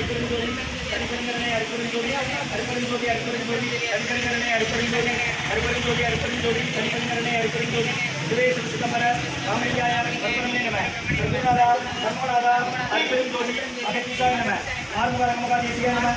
அருப்பெருஞ்சோதி தனிப்பெருங்கரனை அருப்பெருஞ்சோதி அருப்பெருஞ்சோதி அருப்பெருஞ்சோதி தனிப்பெருங்கரனை அருப்பெருஞ்சோதி அருப்பெருஞ்சோதி அருப்பெருஞ்சோதி தனிப்பெருங்கரனை அருப்பெருஞ்சோதி சிவேசு சிதம்பர ராமையாய பரமனே நம பிரபுநாதா தர்மநாதா அருப்பெருஞ்சோதி அகத்தீசாய நம ஆர்முகரகமகா தேசிய நம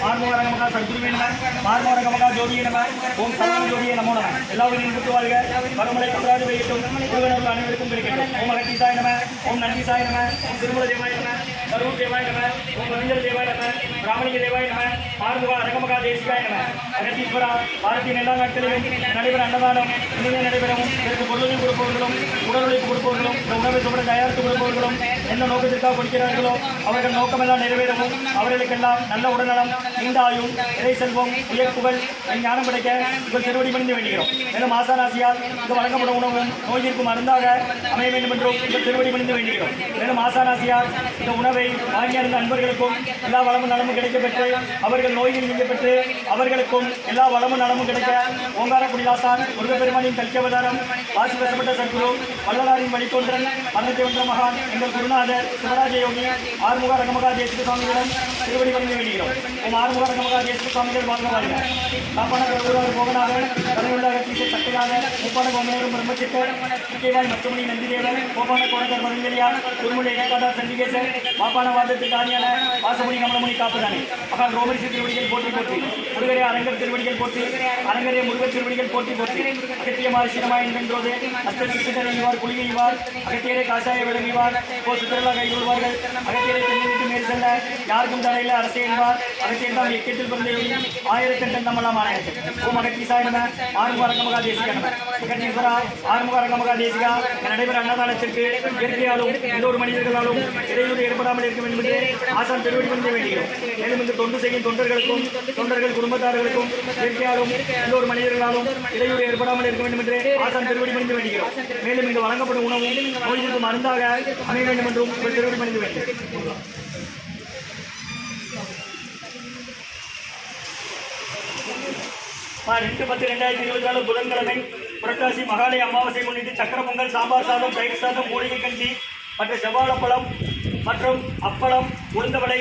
ஆர்முகரகமகா சத்குருவே நம ஆர்முகரகமகா ஜோதியே நம ஓம் சர்வ ஜோதியே நமோ நம எல்லாவரையும் விட்டு வாழ்க பரமலை கமராஜ வையட்டும் முருகனர்கள் அனைவருக்கும் கிடைக்கட்டும் ஓம் அகத்தீசாய நம ஓம் நந்தீசாய நம ஓம் திருமூல தேவாய நம கரூர் தேவாய நம ஓம் ரவீந்திர தேவாய நம பிராமணிய தேவாய நம ஆர்முக அரகமகா தேசிகாய நம அகத்தீஸ்வரா பாரதியின் எல்லா நாட்களிலும் நடைபெற அன்னதானம் இனிமே நடைபெறவும் இதற்கு பொருளையும் கொடுப்பவர்களும் உடல் உழைப்பு கொடுப்பவர்களும் இந்த உணவை சுமட தயாரித்து கொடுப்பவர்களும் எந்த நோக்கத்திற்காக கொடுக்கிறார்களோ அவர்கள் நோக்கமெல்லாம் நிறைவேறவும் அவர்களுக்கெல்லாம் நல்ல உடல்நலம் நீண்ட ஆயும் இறை செல்வம் உயர்ப்புகள் ஞானம் கிடைக்க இவர் திருவடி பணிந்து வேண்டுகிறோம். மேலும் ஆசானாசியால் இது வழங்கப்படும் உணவும் நோய்க்கு மருந்தாக அமைய வேண்டும் என்றும் இவர் திருவடி பணிந்து வேண்டுகிறோம். மேலும் ஆசானாசியால் இந்த உணவை வாங்கி அறிந்த அன்பர்களுக்கும் எல்லா வளமும் நலமும் கிடைக்கப்பெற்று அவர்கள் நோய்கள் நீங்க பெற்று அவர்களுக்கும் எல்லா வளமும் நலமும் கிடைக்க ஓங்கார குடிலாசான் முருகப்பெருமானின் கல்கியவதாரம் வாசி வசப்பட்ட சத்குரு வள்ளலாரின் வழித்தோன்றல் 61 மகான் எங்கள் குருநாதர் சிவராஜ யோகி ஆறுமுக ரகமகா தேசிக சுவாமிகளிடம் திருவடி பணிந்து வேண்டுகிறோம். ஓம் ஆறுமுக ரகமகா தேசிக சுவாமிகள் வாழ்க வாழ்க. காப்பான கருவூரார் போகநாதர் கலையுள்ளாக தீசை சக்திநாதர் முப்பான கோமேரும் பிரம்மச்சித்தர் முக்கியவாய் மற்றமணி நந்திதேவன் கோபான கோணக்கர் மருந்தலியார் திருமுலை ஏகாதார் சண்டிகேசர் மாப்பான வாதத்துக்கு ஆணியான வாசமணி கமலமணி காப்புதானே மகான் ரோமரிசி திருவடிகள் போற்றி போற்றி முருகரே அரங்கர் திருவடிகள் போற்றி அரங்கரே முருகர் திருவடிகள் போற்றி போற்றி அகத்தியமார் சினமாய் என்றோது அஸ்திரசித்தரை இவார் குளிகை இவார் அகத்தியரை காசாய விளங்குவார் போ சுத்திரலா கைகொள்வார்கள் அகத்தியரை தென்னிட்டு மேல் செல்ல யாருக்கும் தடையில் அரசே என்பார் அகத்தியர் தான் எக்கத்தில் பிறந்த யோகி ஆயிரத்தெட்டன் நம்மலாம் ஆணையத்தில் ஓம் அகத்தீசாய நம ஆறுமுக அரங்கமகா தேசிகா நம அகத்தீஸ்வரா ஆறுமுக அரங்கமகா தேசிகா நடைபெற அன்னதானத்திற்கு இயற்கையாலும் எந்த ஒரு மனிதர்களாலும் இடையூறு ஏற்படாமல் இருக்க வேண்டும் என்று ஆசான் திருவடி பணிந்து வேண்டுகிறோம். மேலும் இந்த தொண்டு செய்யும் தொண்டர்களுக்கும் தொண்டர்கள் குடும்பத்தார்களுக்கும் இயற்கையாலும் எந்த ஒரு மனிதர்களாலும் இடையூறு ஏற்படாமல் இருக்க வேண்டும் என்று ஆசான் திருவடி பணிந்து வேண்டுகிறோம். மேலும் இங்கு வழங்கப்படும் உணவும் நோய்களுக்கு மருந்தாக அமைய வேண்டும் என்றும் திருவடி பணிந்து வேண்டும். 2/10/2024 புதன்கிழமை புரட்டாசி மகாலய அமாவாசை முன்னிட்டு சக்கர பொங்கல் சாம்பார் சாதம் தயிர் சாதம் மூலிகை கஞ்சி மற்ற செவ்வாழைப்பழம் மற்றும் அப்பளம் உளுந்தவடை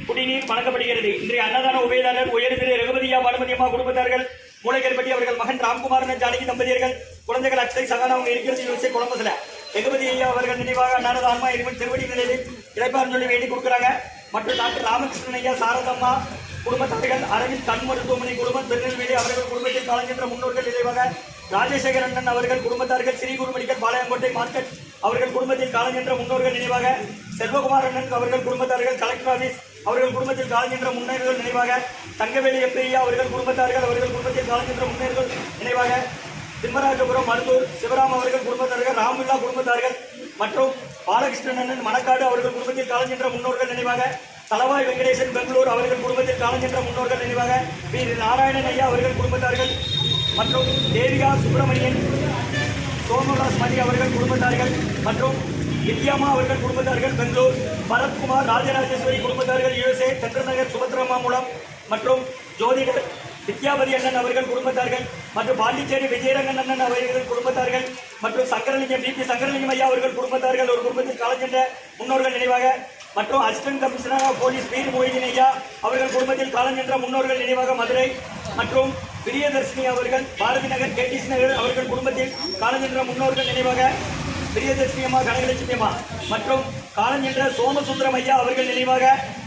குடிநீர் வழங்கப்படுகிறது. இன்றைய அன்னதான உபயதாரர் உயர் திரு ரகுபதியா பானுமதியம்மா குடும்பத்தார்கள் மூளைகர்பட்டி அவர்கள் மகன் ராம்குமாரன் ஜானகி தம்பதியர்கள் குழந்தைகள் அக்ஷய் சகானாவும் இருக்கிறது குழம்புல ரகுபதி ஐயா அவர்கள் நினைவாக அன்னாரது ஆன்மா இறைவன் திருவடி நிலையில் இழைப்பார் சொல்லி வேண்டி கொடுக்குறாங்க. மற்றும் டாக்டர் ராமகிருஷ்ணன் ஐயா சாரதம்மா குடும்பத்தார்கள் அரவிந்த் கண் மருத்துவமனை குடும்பம் திருநெல்வேலி அவர்கள் குடும்பத்தில் காலஞ்சென்ற முன்னோர்கள் நினைவாக ராஜசேகர் அண்ணன் அவர்கள் குடும்பத்தார்கள் ஸ்ரீ குரு மெடிக்கல் பாளையங்கோட்டை மார்க்கெட் அவர்கள் குடும்பத்தில் காலஞ்சென்ற முன்னோர்கள் நினைவாக செல்வகுமார் அண்ணன் அவர்கள் குடும்பத்தார்கள் கலெக்டர் ஆபீஸ் அவர்கள் குடும்பத்தில் காலஞ்சென்ற முன்னோர்கள் நினைவாக தங்கவேலி எப்பையா அவர்கள் குடும்பத்தார்கள் அவர்கள் குடும்பத்தில் காலஞ்சென்ற முன்னோர்கள் நினைவாக திம்மராஜபுரம் மருதூர் சிவராம் அவர்கள் குடும்பத்தார்கள் ராமுல்லா குடும்பத்தார்கள் மற்றும் பாலகிருஷ்ணன் மணக்காடு அவர்கள் குடும்பத்தில் காலஞ்சென்ற முன்னோர்கள் நினைவாக தலவாய் வெங்கடேசன் பெங்களூர் அவர்கள் குடும்பத்தில் காலஞ்சென்ற முன்னோர்கள் நினைவாக வி நாராயணன் ஐயா அவர்கள் குடும்பத்தார்கள் மற்றும் தேவிகா சுப்பிரமணியன் சோமதாஸ் மணி அவர்கள் குடும்பத்தார்கள் மற்றும் வித்யாமா அவர்கள் குடும்பத்தார்கள் பெங்களூர் பரத்குமார் ராஜராஜேஸ்வரி குடும்பத்தார்கள் USA சந்திரநகர் சுபத்ரமா மூலம் மற்றும் ஜோதிடர் வித்யாபதி அண்ணன் அவர்கள் குடும்பத்தார்கள் மற்றும் பாண்டிச்சேரி விஜயரங்கன் அண்ணன் அவர்கள் குடும்பத்தார்கள் மற்றும் சங்கரலிங்கம் BP சங்கரலிங்கம் ஐயா அவர்கள் குடும்பத்தார்கள் ஒரு குடும்பத்தில் காலஞ்சென்ற முன்னோர்கள் நினைவாக மற்றும் assistant commissioner of police Veer Moideen ஐயா அவர்கள் குடும்பத்தில் காலஞ்சென்ற முன்னோர்கள் நினைவாக மதுரை மற்றும் பிரியதர்ஷினி அவர்கள் பாரதி நகர் KTC நகர் அவர்கள் குடும்பத்தில் காலஞ்சென்ற முன்னோர்கள் நினைவாக பிரியதர்ஷினி அம்மா கனகலட்சுமி அம்மா மற்றும் காலஞ்சென்ற சோமசுந்தரம் ஐயா அவர்கள் நினைவாக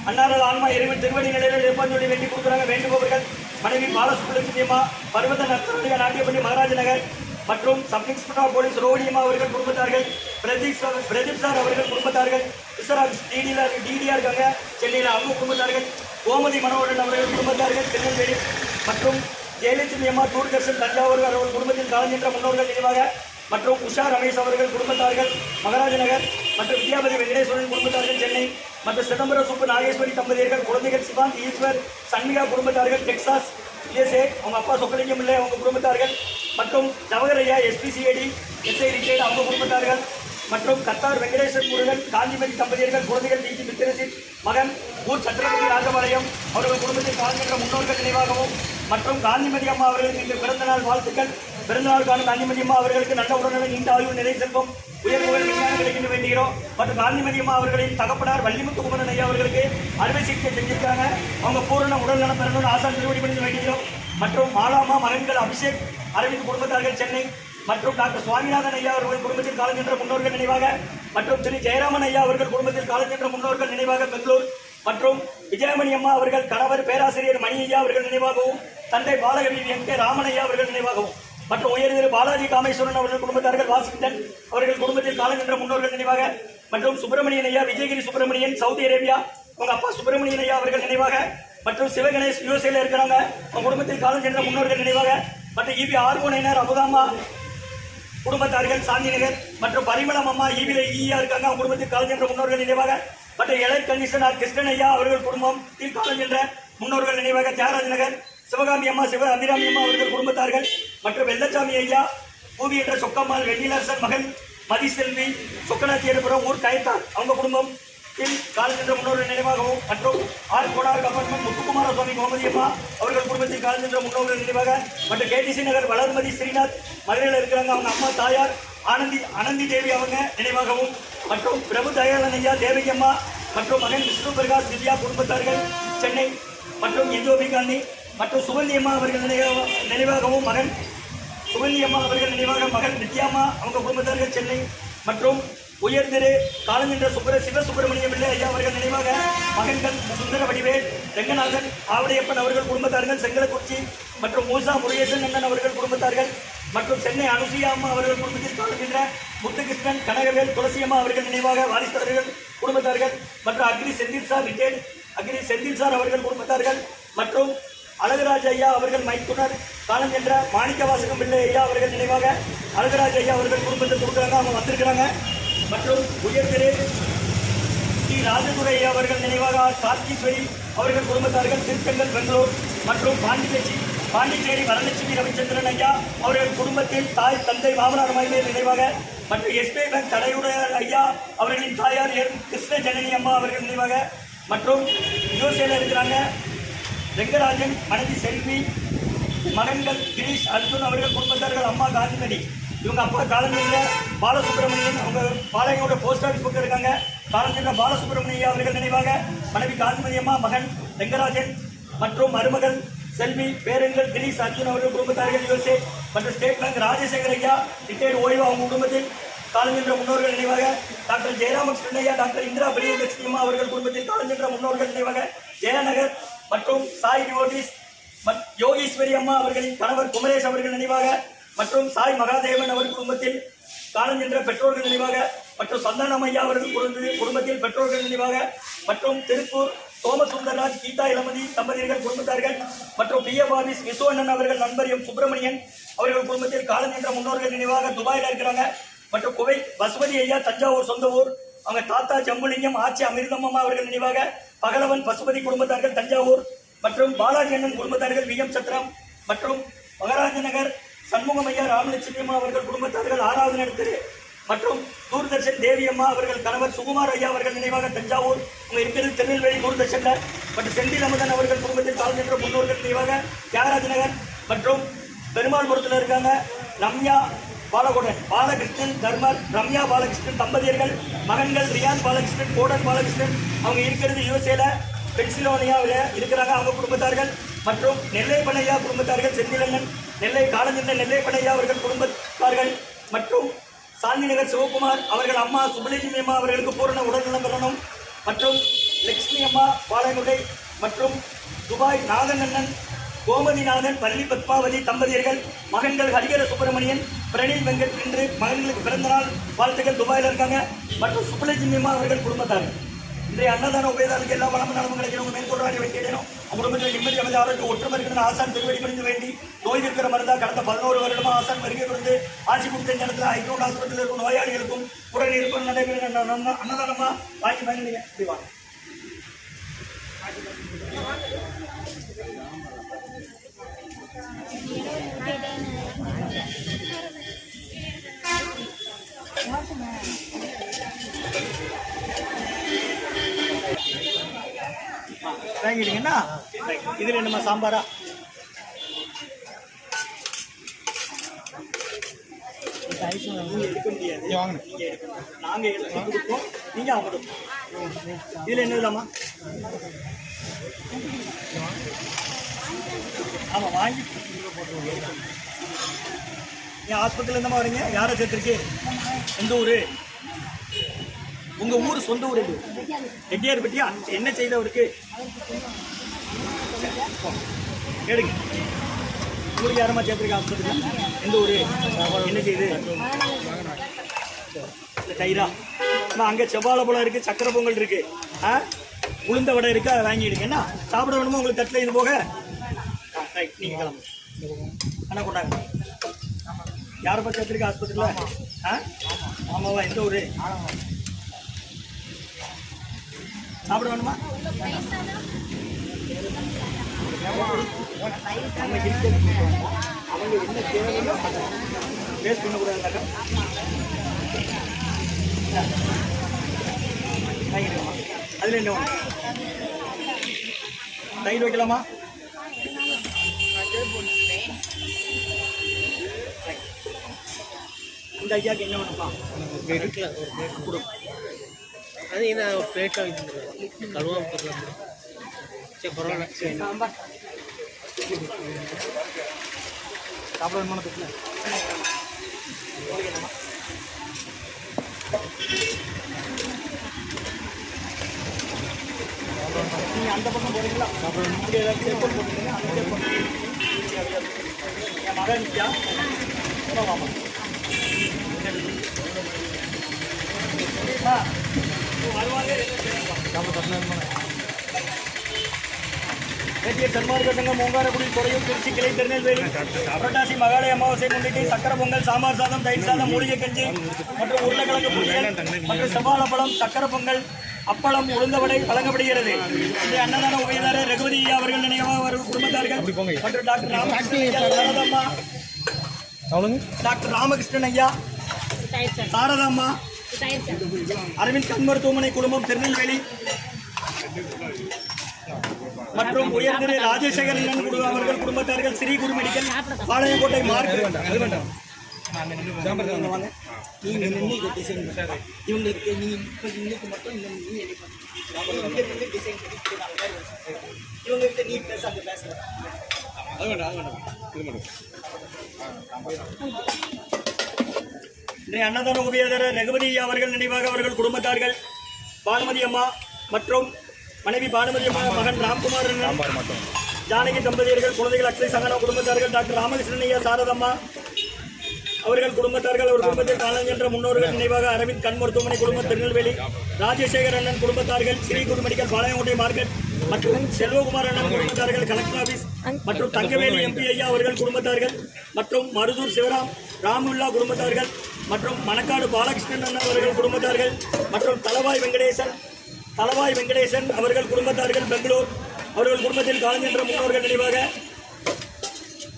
அன்னாரது ஆன்மா இறைவன் திருவடி நிலையில் இருப்பான் சொல்லி வேண்டி கொடுக்குறாங்க. வேண்டுபவர்கள் மனைவி பாலசுப்ரமணியம் அம்மா பர்வத நர்த்தன நாட்டியப்பள்ளி மகாராஜ நகர் மற்றும் சப் இன்ஸ்பெக்டர் ஆஃப் போலீஸ் ரோடியம்மா அவர்கள் குடும்பத்தார்கள் பிரதீப் சார் அவர்கள் குடும்பத்தார்கள் DDR இருக்காங்க சென்னையில் அவங்க குடும்பத்தார்கள் கோமதி மனோகரன் அவர்கள் குடும்பத்தார்கள் திருநெல்வேலி மற்றும் ஜெயலட்சுமி அம்மா தூர்தர்ஷன் தஞ்சாவூர் அவர்கள் குடும்பத்தில் காலஞ்சென்ற முன்னோர்கள் நினைவாக மற்றும் உஷா ரமேஷ் அவர்கள் குடும்பத்தார்கள் மகாராஜ நகர் மற்றும் வித்யாபதி வெங்கடேஸ்வரன் குடும்பத்தார்கள் சென்னை மற்றும் சிதம்பரம் சுப்பு நாகேஸ்வரி தம்பதியர்கள் குழந்தைகள் சிவாந்த் ஈஸ்வர் சண்மிகா குடும்பத்தார்கள் டெக்சாஸ் USA அவங்க அப்பா சொக்கலிங்கம் இல்லை அவங்க குடும்பத்தார்கள் மற்றும் ஜவஹர் ஐயா SPCAD SI ரிட்டையர்ட் அவங்க குடும்பத்தார்கள் மற்றும் கத்தார் வெங்கடேஸ்வர் முருகன் காந்திமதி தம்பதியர்கள் குழந்தைகள் DG மித்திரசித் மகன் ஊர் சத்திரபதி ராஜபாளையம் அவர்கள் குடும்பத்தில் காலஞ்சென்ற முன்னோர்கள் நினைவாகவும் மற்றும் காந்திமதி அம்மா அவர்களுக்கு இன்று பிறந்தநாள் வாழ்த்துக்கள். பிறந்தநாள் காணும் காந்திமதி அம்மா அவர்களுக்கு நல்ல உடல்நலம் நீண்ட ஆயுள் நிறை செல்வம் உயர்வுகள் விஞ்ஞான கிடைக்கின்ற வேண்டுகிறோம். மற்றும் காந்திமதி அம்மா அவர்களின் தகப்பனார் வள்ளிமுத்து குமரன் ஐயா அவர்களுக்கு அறுவை சிகிச்சை செஞ்சிருக்காங்க. அவங்க பூரண உடல் நலம் பெறணும்னு ஆசான் திருவடி பண்ணி வேண்டுகிறோம். மற்றும் மாலாமா மகன்கள் அபிஷேக் அரவிந்த் குடும்பத்தார்கள் சென்னை மற்றும் டாக்டர் சுவாமிநாதன் ஐயா அவர்கள் குடும்பத்தில் காலஞ்சென்ற முன்னோர்கள் நினைவாக மற்றும் திரு ஜெயராமன் ஐயா அவர்கள் குடும்பத்தில் காலஞ்சென்ற முன்னோர்கள் நினைவாக பெங்களூர் மற்றும் விஜயமணி அம்மா அவர்கள் கணவர் பேராசிரியர் மணி ஐயா அவர்கள் நினைவாகவும் தந்தை பாலகவி எம்.கே. ராமன் ஐயா அவர்கள் நினைவாகவும் மற்றும் உயர்திரு பாலாஜி காமேஸ்வரன் அவர்கள் குடும்பத்தார்கள் வாஷிங்டன் அவர்கள் குடும்பத்தில் காலஞ்சென்ற முன்னோர்கள் நினைவாக மற்றும் சுப்பிரமணியன் ஐயா விஜயகிரி சுப்பிரமணியன் சவுதி அரேபியா உங்க அப்பா சுப்பிரமணியன் ஐயா அவர்கள் நினைவாக மற்றும் சிவகணேஷ் யுஎஸ்ஏல இருக்கிறாங்க உங்க குடும்பத்தில் காலஞ்சென்ற முன்னோர்கள் நினைவாக மற்றும் இபி ஆர்கோனைனர் அபுதாமா குடும்பத்தார்கள் சாந்தி நகர் மற்றும் பரிமளம் அம்மா ஈவில ஈயா இருக்காங்க அவங்க குடும்பத்தில் காலஞ்சென்ற முன்னோர்கள் நினைவாக மற்றும் எலர் கமிஷனர் கிருஷ்ணன் ஐயா அவர்கள் குடும்பத்தில் காலஞ்சென்ற முன்னோர்கள் நினைவாக தியாகராஜ் நகர் சிவகாமி அம்மா சிவ அபிராமி அம்மா அவர்கள் குடும்பத்தார்கள் மற்றும் வெள்ளச்சாமி ஐயா பூவி என்ற சொக்கம்மாள் வெண்ணிலரசன் மகள் மதிசெல்வி சொக்கநாச்சியபுரம் ஊர் கயத்தார் அவங்க குடும்பம் காலஞ்சென்ற முன்னோர்கள் நினைவாகவும் மற்றும் ஆர் கோடார் அபார்ட்மெண்ட் முத்துக்குமார சுவாமி முகமதி அம்மா அவர்கள் குடும்பத்தில் காலஞ்சென்ற முன்னோர்கள் நினைவாக மற்றும் கேடிசி நகர் வளர்மதி ஸ்ரீநாத் மதுரையில் இருக்கிறாங்க அவங்க அம்மா தாயார் ஆனந்தி தேவி அவங்க நினைவாகவும் மற்றும் பிரபு தயாளன் ஐயா தேவகி அம்மா மற்றும் மகன் விஷ்ணு பிரகாஷ் திவ்யா குடும்பத்தார்கள் சென்னை மற்றும் என்ஜோபி காந்தி மற்றும் சுகந்தி அம்மா அவர்கள் நினைவாகவும் மகன் சுகந்தி அம்மா அவர்கள் நினைவாக மகன் நித்யாமா அவங்க குடும்பத்தார்கள் சென்னை மற்றும் உயர் திரு காலஞ்சென்ற சிவசுப்பிரமணியம் பிள்ளை ஐயா அவர்கள் நினைவாக மகன்கள் சுந்தர வடிவேல் ரெங்கநாதன் ஆவடையப்பன் அவர்கள் குடும்பத்தார்கள் செங்கலக்குறிச்சி மற்றும் மூசா முருகேசன் அண்ணன் அவர்கள் குடும்பத்தார்கள் மற்றும் சென்னை அனுசியா அம்மா அவர்கள் குடும்பத்தில் காலஞ்சென்ற முத்துகிருஷ்ணன் கனகவேல் துளசியம்மா அவர்கள் நினைவாக வாரிசுதாரர்கள் குடும்பத்தார்கள் மற்றும் agri Senthil sir retired agri Senthil sir அவர்கள் குடும்பத்தார்கள் மற்றும் அழகுராஜ் ஐயா அவர்கள் மைத்துனர் காலஞ்சென்ற மாணிக்கவாசகம் பிள்ளை ஐயா அவர்கள் நினைவாக அழகுராஜ் ஐயா அவர்கள் குடும்பத்தில் கொடுக்குறாங்க அவங்க வந்திருக்கிறாங்க மற்றும் உயர் திரு ஸ்ரீ ராஜதுரை ஐயா அவர்கள் நினைவாக கார்த்தீஸ்வரி அவர்கள் குடும்பத்தார்கள் திருச்செங்கல் பெங்களூர் மற்றும் பாண்டிச்சேரி வரலட்சுமி ரவிச்சந்திரன் ஐயா அவர்கள் குடும்பத்தில் தாய் தந்தை மாமனார் மகிமை நினைவாக மற்றும் எஸ்பி பேங்க் தலையுடைய ஐயா அவர்களின் தாயார் கிருஷ்ண ஜனனி அம்மா அவர்கள் நினைவாக மற்றும் யுஎஸ்ஏல இருக்கிறாங்க ரெங்கராஜன் மனைவி செல்வி மகன்கள் கிரீஷ் அர்ஜுன் அவர்கள் குடும்பத்தார்கள் அம்மா காந்திமதி இவங்க அப்பா காலஞ்சென்ற பாலசுப்ரமணியன் அவங்க பாளையோட போஸ்ட் ஆஃபீஸ் பக்கம் இருக்காங்க காலஞ்சென்ற பாலசுப்ரமணியா அவர்கள் நினைவாக மனைவி காந்திமதி அம்மா மகன் ரெங்கராஜன் மற்றும் மருமகள் செல்வி பேரன்கள் கிரீஷ் அர்ஜுன் அவர்கள் குடும்பத்தார்கள் யுஎஸ்ஏ மற்றும் ஸ்டேட் பேங்க் ராஜசேகர் ஐயா ரிட்டையர்டு ஓய்வு அவங்க குடும்பத்தில் காலஞ்சென்ற முன்னோர்கள் நினைவாக டாக்டர் ஜெயராமகிருஷ்ணன் ஐயா டாக்டர் இந்திரா பிரியலட்சுமி அம்மா அவர்கள் குடும்பத்தில் காலஞ்சென்ற முன்னோர்கள் நினைவாக ஜெயநகர் மற்றும் சாய் டிவோட்டிஸ் யோகீஸ்வரி அம்மா அவர்களின் கணவர் குமரேஷ் அவர்கள் நினைவாக மற்றும் சாய் மகாதேவன் அவர் குடும்பத்தில் காலஞ்சென்ற பெற்றோர்கள் நினைவாக மற்றும் சந்தானம் ஐயா அவர்கள் குடும்பத்தில் பெற்றோர்கள் நினைவாக மற்றும் திருப்பூர் சோமசுந்தரராஜ் கீதா இளமதி தம்பதியர்கள் குடும்பத்தார்கள் மற்றும் பிஎஃப் ஆபீஸ் விஸ்வண்ணன் அவர்கள் நண்பர் எம் சுப்பிரமணியன் அவர்கள் குடும்பத்தில் காலஞ்சென்ற முன்னோர்கள் நினைவாக துபாயில் இருக்கிறாங்க மற்றும் குவைத் பசுபதி ஐயா தஞ்சாவூர் சொந்த ஊர் அவங்க தாத்தா ஜம்புலிங்கம் ஆட்சி அமிர்தம்மா அவர்கள் நினைவாக பகலவன் பசுபதி குடும்பத்தார்கள் தஞ்சாவூர் மற்றும் பாலாஜி அண்ணன் குடும்பத்தார்கள் விஎம் சத்திரம் மற்றும் மகாராஜ நகர் சண்முகம் ஐயா ராமலட்சுமி அம்மா அவர்கள் குடும்பத்தார்கள் 6வது நடத்திரு மற்றும் தூர்தர்ஷன் தேவி அம்மா அவர்கள் கணவர் சுகுமார் ஐயா அவர்கள் நினைவாக தஞ்சாவூர் அவங்க இருக்கிறது திருநெல்வேலி தூர்தர்ஷன்ல மற்றும் செந்தில் அமுதன் அவர்கள் குடும்பத்தில் காலஞ்சென்ற முன்னோர்கள் நினைவாக தியாகராஜ் நகர் மற்றும் பெருமாள்புரத்தில் இருக்காங்க ரம்யா பாலகுடன் பாலகிருஷ்ணன் தர்மர் ரம்யா பாலகிருஷ்ணன் தம்பதியர்கள் மகன்கள் ரியான் பாலகிருஷ்ணன் கோடன் பாலகிருஷ்ணன் அவங்க இருக்கிறது யுஎஸ்ஏல பென்சிலோனியாவில் இருக்கிறாங்க அவங்க குடும்பத்தார்கள் மற்றும் நெல்லை பனையா குடும்பத்தார்கள் செந்திலண்ணன் நெல்லை காலஞ்சென்ற நெல்லை பனையா அவர்கள் குடும்பத்தார்கள் மற்றும் சாந்தி நகர் சிவகுமார் அவர்கள் அம்மா சுபலட்சுமி அம்மா அவர்களுக்கு பூரண உடல்நலம் பெறணும் மற்றும் லட்சுமி அம்மா பாலகுடை மற்றும் துபாய் நாகநன்னன் கோமதிநாதன் பள்ளி பத்மாவதி தம்பதியர்கள் மகன்கள் ஹரிகர சுப்பிரமணியன் பிரணில் வெங்கட் என்று மகன்களுக்கு பிறந்தநாள் வாழ்த்துக்கள் துபாயில் இருக்காங்க மற்றும் சுப்புலட்சுமி அம்மா அவர்கள் குடும்பத்தார்கள் இன்றைய அன்னதான உபயதாருக்கு எல்லா வளமும் நலமும் கிடைக்கணும் மேற்கொள்றாங்க வைக்கணும் குடும்பத்தில் நிம்மதி அமைதி ஆரோக்கியம் ஒற்றுமை இருக்கிற ஆசான் திருவடி புரிந்து வேண்டி நோய் இருக்கிற மருந்தா கடந்த 11 வருடமா ஆசான் வருகை கொடுத்து ஆட்சி கொடுத்த நேரத்தில் ஐக்கிய ஆஸ்பத்திரியில் இருக்கும் நோயாளிகளுக்கும் உடனே இருக்கும் நடைபெற அன்னதானமா வாங்கி பயணிங்க இப்படி வாங்கிட்டீங்கன்னா இதுல நம்ம சாம்பாரா நீங்க எடுக்க முடியாது, நீங்க எடுக்கணும். நாங்க எடுத்து கொடுப்போம், நீங்க அவங்க இதுல என்ன இல்லாமா? ஆமா வாங்கி நீங்க ஹாஸ்பிட்டல் இருந்தமா வரீங்க? யாரை சேர்த்துருக்கு? எந்த ஊரு? உங்க ஊர் சொந்த ஊர் எது? ரெட்டியார் பட்டியா? என்ன செய்தவருக்கு கேளுங்க. உங்களுக்கு யாரமா சேர்த்துருக்கு ஹாஸ்பிட்டல்? எந்த ஊரு? என்ன செய்யுது? டைரா அங்கே செவ்வாழை பழம் இருக்குது, சக்கரை பொங்கல் இருக்குது, உளுந்த வடை இருக்குது, அதை வாங்கிடுங்க. என்ன சாப்பிட வேணுமோ உங்களுக்கு தட்டில் இது போக? ரைட், நீங்கள் கிளம்பு. அண்ணா கொண்டாங்க. யாரை பற்றி சேர்த்துருக்கு ஹாஸ்பிட்டலில்? ஆமாவா? எந்த ஊர்? சாப்பிட வேணுமா? அவங்க என்ன தேவையோ வேஸ்ட் பண்ணக்கூடாதுனாக்கா அதில் என்ன ஒன்று தயிர் வைக்கலாமா? இந்த ஐயாவுக்கு என்ன வேணும்ப்பா? கொடு. அது என்ன பிளேட்டில் கழுவா சரி பரவாயில்ல. சரி சாப்பிட வேணுமான பிரச்சனை நீங்கள் அந்த பக்கம் போகிறீங்களா? சாப்பிட வேணும். ஏதாவது சேப்பல் போட்டுருங்க. அந்த சேப்பல் என் மகன் நிற்கா வாமா. வருவாங்க. தேசிய சன்மார்க்க சங்கம் ஓங்காரக்குடி துறையூர் திருச்சி கிளை திருநெல்வேலி புரட்டாசி மகாலய அமாவாசை முன்னிட்டு சக்கரை பொங்கல், சாம்பார் சாதம், தயிர் சாதம், மூலிகை கஞ்சி மற்றும் உருளைக்கிழங்கு பொரியல் மற்றும் செவ்வாழைப்பழம், சக்கரை பொங்கல், அப்பளம், உளுந்த வடை வழங்கப்படுகிறது. இந்த அன்னதான உபயதாரர் ரகுபதி அவர்கள் நினைவாக அவர்கள் குடும்பத்தார்கள் மற்றும் டாக்டர் சாரதாம்மா, டாக்டர் ராமகிருஷ்ணன் ஐயா, சாரதாம்மா, அரவிந்த் கண் மருத்துவமனை குடும்பம் திருநெல்வேலி மற்றும் உயர்திரு ராஜசேகரன் அவர்கள் குடும்பத்தார்கள் ஸ்ரீ குரு மெடிக்கல் பாளையங்கோட்டை மார்க். இவங்களுக்கு நீ இன்னைக்கு மட்டும் இவங்ககிட்ட நீ பேச அங்கே பேசல. அன்னதான உபயதாரர் ரகுபதி அவர்கள் நினைவாக அவர்கள் குடும்பத்தார்கள் பானுமதி அம்மா மற்றும் மனைவி பானுமதி அம்மா, மகன் ராம்குமார், ஜானகி தம்பதியர்கள், குழந்தைகள் அக்ஷய் சங்கனா குடும்பத்தார்கள், டாக்டர் ராமகிருஷ்ணன் ஐயா, சாரதம்மா அவர்கள் குடும்பத்தார்கள், அவர் குடும்பத்தில் காலம் என்ற முன்னோர்கள் நினைவாக அரவிந்த் கண் மருத்துவமனை குடும்பம் திருநெல்வேலி, ராஜசேகர் அண்ணன் குடும்பத்தார்கள் ஸ்ரீ குரு மெடிக்கல் பாளையங்கோட்டை மார்க்கெட் மற்றும் செல்வகுமார் அண்ணன் குடும்பத்தார்கள் கலெக்டர் ஆபீஸ் மற்றும் தங்கவேலி எம்பி ஐயா அவர்கள் குடும்பத்தார்கள் மற்றும் மருதூர் சிவராம் ராமுல்லா குடும்பத்தார்கள் மற்றும் மணக்காடு பாலகிருஷ்ணன் அண்ணன் அவர்கள் குடும்பத்தார்கள் மற்றும் தலவாய் வெங்கடேசன் அவர்கள் குடும்பத்தார்கள் பெங்களூர் அவர்கள் குடும்பத்தில் காலம் என்ற முன்னோர்கள் நினைவாக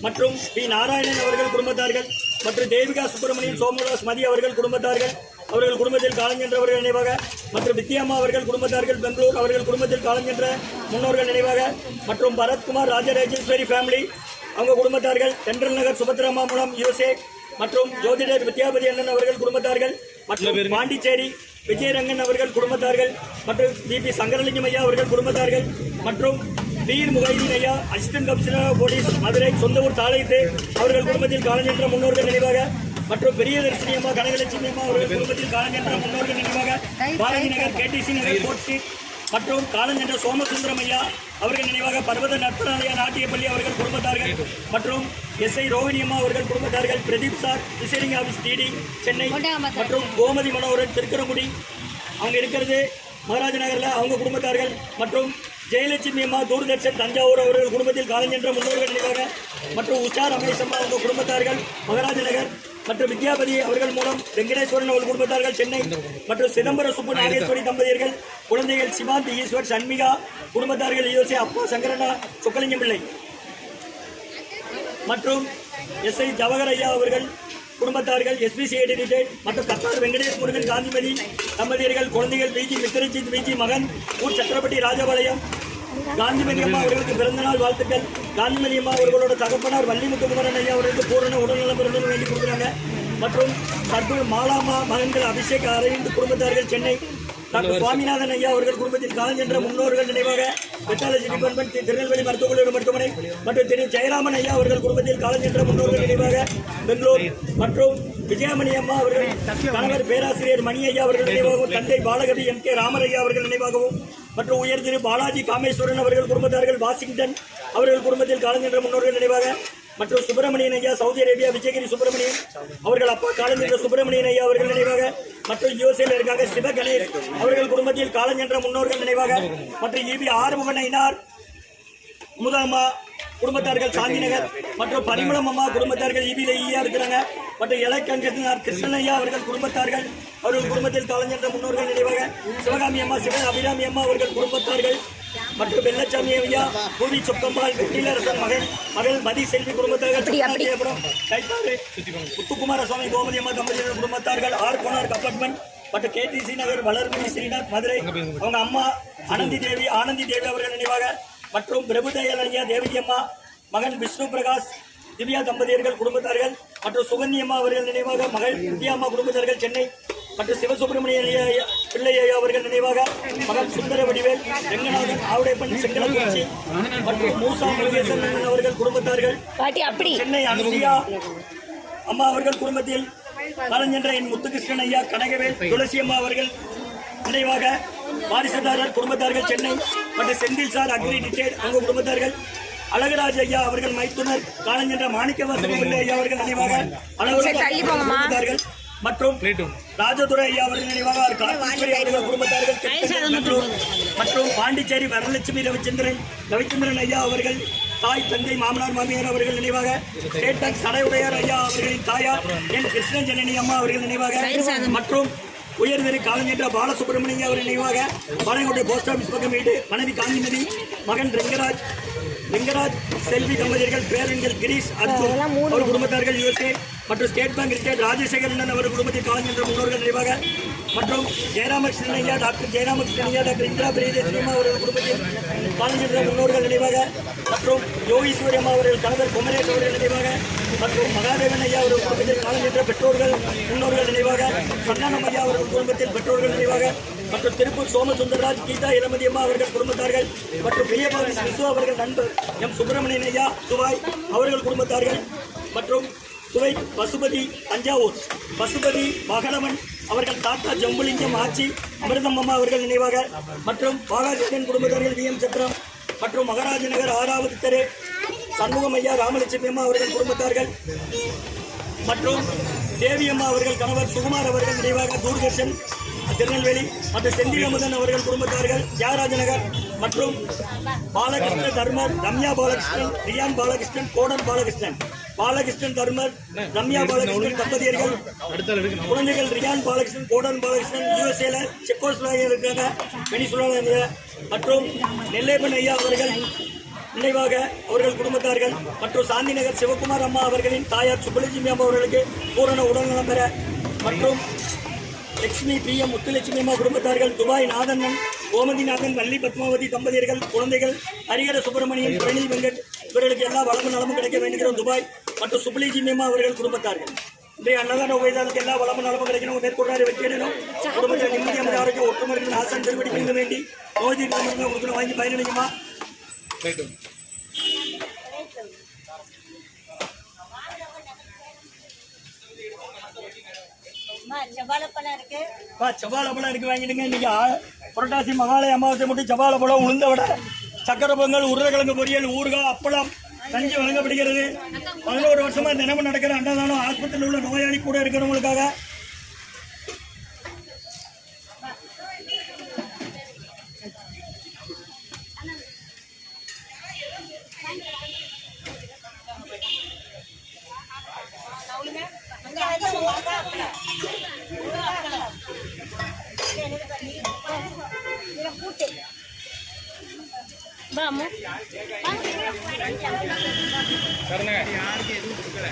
மற்றும் பி நாராயணன் அவர்கள் குடும்பத்தார்கள் மற்றும் தேவிகா சுப்பிரமணியன் சோமதாஸ் மதி அவர்கள் குடும்பத்தார்கள் அவர்கள் குடும்பத்தில் காலம் சென்றவர்கள் நினைவாக மற்றும் வித்யாம்மா அவர்கள் குடும்பத்தார்கள் பெங்களூர் அவர்கள் குடும்பத்தில் காலம் சென்ற முன்னோர்கள் நினைவாக மற்றும் பரத்குமார் ராஜராஜேஸ்வரி ஃபேமிலி அவங்க குடும்பத்தார்கள் தென்றல் நகர் சுபத்ராமா மூலம் USA மற்றும் ஜோதிடர் வித்யாபதி அண்ணன் அவர்கள் குடும்பத்தார்கள் மற்றும் பாண்டிச்சேரி விஜயரங்கன் அவர்கள் குடும்பத்தார்கள் மற்றும் பிபி சங்கரலிங்கம் ஐயா அவர்கள் குடும்பத்தார்கள் மற்றும் பீர் முகைதீன் ஐயா அசிஸ்டன்ட் கமிஷனர் போலீஸ் மதுரை சொந்த ஊர் தாளைத்து அவர்கள் குடும்பத்தில் காலம் சென்ற முன்னோர்கள் நினைவாக மற்றும் பெரியதர்ஷினி அம்மா கனகலட்சுமி அம்மா அவர்கள் குடும்பத்தில் காலம் சென்ற முன்னோர்கள் நினைவாக பாரதி நகர் KTC நகர் கோட் ஸ்ட்ரீட் மற்றும் காலம் சென்ற சோமசுந்தரம் ஐயா அவர்கள் நினைவாக பர்வத நற்பனாலயா நாட்டியப்பள்ளி அவர்கள் குடும்பத்தார்கள் மற்றும் SI ரோஹிணி அம்மா அவர்கள் குடும்பத்தார்கள் Pradeep sir resigning office TD Chennai மற்றும் கோமதி மனோகரன் திருக்கரங்குடி அவங்க இருக்கிறது மகாராஜ நகரில் அவங்க குடும்பத்தார்கள் மற்றும் ஜெயலட்சுமி அம்மா தூர்தர்ஷன் தஞ்சாவூர் அவர்கள் குடும்பத்தில் காலம் சென்ற முன்னோர்கள் நினைவாக மற்றும் உஷா ரமேஷ் அம்மா அவங்க குடும்பத்தார்கள் மகாராஜ நகர் மற்றும் வித்யாபதி அவர்கள் மூலம் வெங்கடேஸ்வரன் அவர்கள் குடும்பத்தார்கள் சென்னை மற்றும் சிதம்பர சுப்பு நாகேஸ்வரி தம்பதியர்கள் குழந்தைகள் சிவாந்த் ஈஸ்வர் சண்மிகா குடும்பத்தார்கள் USA அப்பா சங்கரனா சொக்கலிங்கம் பிள்ளை மற்றும் SI ஜவஹர் ஐயா அவர்கள் குடும்பத்தார்கள் SBCID மற்றும் கத்தார் வெங்கடேஷ் முருகன் காந்திமதி தம்பதியர்கள் குழந்தைகள் VG மித்திரஜித் VG மகன் ஊர் சக்கரப்பட்டி ராஜபாளையம் காந்திமதி அம்மா அவர்களுக்கு பிறந்தநாள் வாழ்த்துக்கள். காந்திமதி அம்மா அவர்களோட தகப்பனார் வள்ளிமுத்துகுமரன் ஐயா அவர்களுக்கு பூரண உடல்நலம் பெறணும்னு வேண்டி கொடுக்குறாங்க. மற்றும் சர்க்குரு மாலாமா மகன்கள் அபிஷேக் அரவிந்த் குடும்பத்தார்கள் சென்னை. டாக்டர் சுவாமிநாதன் ஐயா அவர்கள் குடும்பத்தில் காலஞ்சென்ற முன்னோர்கள் நினைவாக பெத்தாலஜி டிபார்ட்மெண்ட் திருநெல்வேலி மருத்துவக் கல்லூரி மருத்துவமனை மற்றும் திரு ஜெயராமன் ஐயா அவர்கள் குடும்பத்தில் காலஞ்சென்ற முன்னோர்கள் நினைவாக பெங்களூர். மற்றும் விஜயமணி அம்மா அவர்கள் கணவர் பேராசிரியர் மணி ஐயா அவர்கள் நினைவாகவும் தந்தை பாலகவி எம் கே ராமர் ஐயா அவர்கள் நினைவாகவும் மற்றும் உயர் திரு பாலாஜி காமேஸ்வரன் அவர்கள் குடும்பத்தார்கள் வாஷிங்டன் அவர்கள் குடும்பத்தில் காலஞ்சென்ற முன்னோர்கள் நினைவாக மற்றும் சுப்பிரமணியன் ஐயா சவுதி அரேபியா விஜயகிரி சுப்பிரமணியன் அவர்கள் அப்பா காலஞ்சென்ற சுப்பிரமணியன் ஐயா அவர்கள் நினைவாக மற்றும் யூஎஸ்ஏல இருக்காங்க சிவ கணேஷ் அவர்கள் குடும்பத்தில் காலஞ்சென்ற முன்னோர்கள் நினைவாக மற்றும் இபி ஆறுமுகன் ஐனார் முதம்மா குடும்பத்தார்கள் சாந்திநகர் மற்றும் பரிமளம் அம்மா குடும்பத்தார்கள் இபியில இருக்கிறாங்க மற்றும் இலக்கங்கத்தினார் கிருஷ்ணன் ஐயா அவர்கள் குடும்பத்தார்கள் அவர்கள் குடும்பத்தில் காலஞ்சென்ற முன்னோர்கள் நினைவாக சிவகாமி அம்மா சிவ அபிராமி அம்மா அவர்கள் குடும்பத்தார்கள் மற்றும் வெள்ளச்சாமி ஐயா பூவி சொக்கம்பால் வெற்றிலரசன் மகள் மதி செல்வி குடும்பத்தார்கள் கைத்தாறு முத்துக்குமார சுவாமி கோமதி அம்மா தம்பதியினர் குடும்பத்தார்கள் ஆர் கோனார் அப்பார்ட்மெண்ட் மற்றும் கேடிசி நகர் வளர்மணி ஸ்ரீநாத் மதுரை அவங்க அம்மா ஆனந்தி தேவி அவர்கள் நினைவாக மற்றும் பிரபுதயல் ஐயா தேவகி அம்மா மகன் விஷ்ணு பிரகாஷ் திவ்யா தம்பதியர்கள் குடும்பத்தார்கள் மற்றும் சுகந்தி அம்மா அவர்கள் நினைவாக மகள் வித்யா அம்மா குடும்பத்தார்கள் சென்னை மற்றும் சிவசுப்பிரமணிய பிள்ளை ஐயா அவர்கள் நினைவாக மகன் சுந்தர வடிவேல் ரெங்கநாதன் ஆவுடைப்பன் செங்கலக்குறிச்சி மற்றும் மூசா முருகேசன் அவர்கள் குடும்பத்தார்கள் சென்னை அனுசியா அம்மா அவர்கள் குடும்பத்தில் கலைஞன்ற என் முத்துகிருஷ்ணன் ஐயா கனகவேல் துளசி அம்மா அவர்கள் நினைவாக வாரிசுதாரர் குடும்பத்தார்கள் சென்னை மற்றும் செந்தில் சார் அக்ரி டிட்டேட் அவங்க குடும்பத்தார்கள் அழகராஜ் ஐயா அவர்கள் மைத்துனர் காலஞ்சென்ற மாணிக்கவாசக பிள்ளை ஐயா அவர்கள் நினைவாக குடும்பத்தார்கள் மற்றும் ராஜதுரை ஐயா அவர்கள் நினைவாக அவர்கள் குடும்பத்தார்கள் மற்றும் பாண்டிச்சேரி வரலட்சுமி ரவிச்சந்திரன் ஐயா அவர்கள் தாய் தந்தை மாமனார் மாமியார் அவர்கள் நினைவாக ஸ்டேட் பேங்க் சடையுடையார் ஐயா அவர்களின் தாயார் என் கிருஷ்ணன் ஜனனி அம்மா அவர்கள் நினைவாக மற்றும் உயர்திரு காலஞ்சென்ற பாலசுப்ரமணியம் அவர்கள் நினைவாக பாளையங்கோட்டை போஸ்ட் ஆபீஸ் பக்கம் வீடு மனைவி காந்திமதி மகன் ரெங்கராஜ் செல்வி தம்பதியர்கள் பேரன்கள் கிரீஷ் அர்ஜுன் அவர் குடும்பத்தார்கள் யுஎஸ்ஏ மற்றும் ஸ்டேட் பேங்க் ரிட்டையர்ட் ராஜசேகரன் அவர் குடும்பத்தில் காலஞ்சென்ற முன்னோர்கள் நினைவாக மற்றும் ஜெயராமகிருஷ்ணன் ஐயா டாக்டர் இந்திரா பிரியதேசியம்மா அவர்கள் குடும்பத்தில் காலஞ்சென்ற முன்னோர்கள் நினைவாக மற்றும் யோகீஸ்வரி அம்மா அவர்கள் கணவர் குமரேஷ் அவர்கள் நினைவாக மற்றும் மகாதேவன் ஐயா அவர்கள் குடும்பத்தில் காலஞ்சென்ற பெற்றோர்கள் முன்னோர்கள் நினைவாக சந்தானம் ஐயா அவர்கள் குடும்பத்தில் பெற்றோர்கள் நினைவாக மற்றும் திருப்பூர் சோமசுந்தரராஜ் கீதா இளமதி அம்மா அவர்கள் குடும்பத்தார்கள் மற்றும் பெரியபாவி விசு அவர்கள் நண்பர் எம் சுப்பிரமணியன் ஐயா துபாய் அவர்கள் குடும்பத்தார்கள் மற்றும் துவை பசுபதி தஞ்சாவூர் பசுபதி மகளவன் அவர்கள் தாத்தா ஜம்புலிங்கம் ஆட்சி அமிர்தம் அம்மா அவர்கள் நினைவாக மற்றும் பாலாஜியின் குடும்பத்தார்கள் வி எம் சத்திரம் மற்றும் மகாராஜ நகர் 6வது தெரு சண்முகம் ஐயா ராமலட்சுமி அம்மா அவர்கள் குடும்பத்தார்கள் மற்றும் தேவி அம்மா அவர்கள் கணவர் சுகுமார் அவர்கள் நினைவாக தூர்தர்ஷன் திருநெல்வேலி மற்றும் செந்தில் அமுதன் அவர்கள் குடும்பத்தார்கள் தியாகராஜ நகர் மற்றும் பாலகிருஷ்ண தர்மர் ரம்யா பாலகிருஷ்ணன் ரியான் பாலகிருஷ்ணன் கோடன் பாலகிருஷ்ணன் தர்மர் ரம்யா பாலகிருஷ்ணன் தம்பதியர்கள் குழந்தைகள் ரியான் பாலகிருஷ்ணன் கோடன் பாலகிருஷ்ணன் யுஎஸ்ஏல செக்கோஸ்லோவாக்கியா இருக்காங்க வெனிசுலால மற்றும் நெல்லேபன் ஐயா அவர்கள் நினைவாக அவர்கள் குடும்பத்தார்கள் மற்றும் சாந்தி நகர் சிவகுமார் அம்மா அவர்களின் தாயார் சுப்பலட்சுமி அம்மா அவர்களுக்கு பூரண உடல்நலம் பெற மற்றும் லட்சுமி பி எம் முத்துலட்சுமி அம்மா குடும்பத்தார்கள் துபாய் நாதண்ணன் கோமதிநாதன் வள்ளி பத்மாவதி தம்பதியர்கள் குழந்தைகள் ஹரிஹர சுப்பிரமணியன் பழனி வெங்கட் இவர்களுக்கு எல்லா வளமும் நலமும் கிடைக்க வேண்டுகிறோம் துபாய் மற்றும் சுப்பலட்சுமி அம்மா அவர்கள் குடும்பத்தார்கள் இன்றைய அன்னதான உபயதாளுக்கு எல்லா வளமும் நலமும் கிடைக்கணும் மேற்கொண்டாரு வெற்றியணும் குடும்பத்தில் நிம்மதியான ஆரோக்கியம் ஒற்றுமருக்கு ஆசான் திருவடிக்க வேண்டி நோய் கொடுக்கணும் வாங்கி பயனடைக்குமா செவ்வாழைப்பழம் இருக்கு வாங்கிடுங்க. இன்னைக்கு புரட்டாசி மகாலய அமாவாசை மட்டும் செவ்வாழைப்பழம் உளுந்த வடை சக்கரை பொங்கல் உருளைக்கிழங்கு பொரியல் ஊறுகாய் அப்பளம் கஞ்சி வழங்கப்படுகிறது. 11 வருஷமா தினமும் நடக்கிற அன்னதானம் ஆஸ்பத்திரியில் உள்ள நோயாளி கூட இருக்கிறவங்களுக்காக. யாருக்கு எதுவும் கொடுக்கல.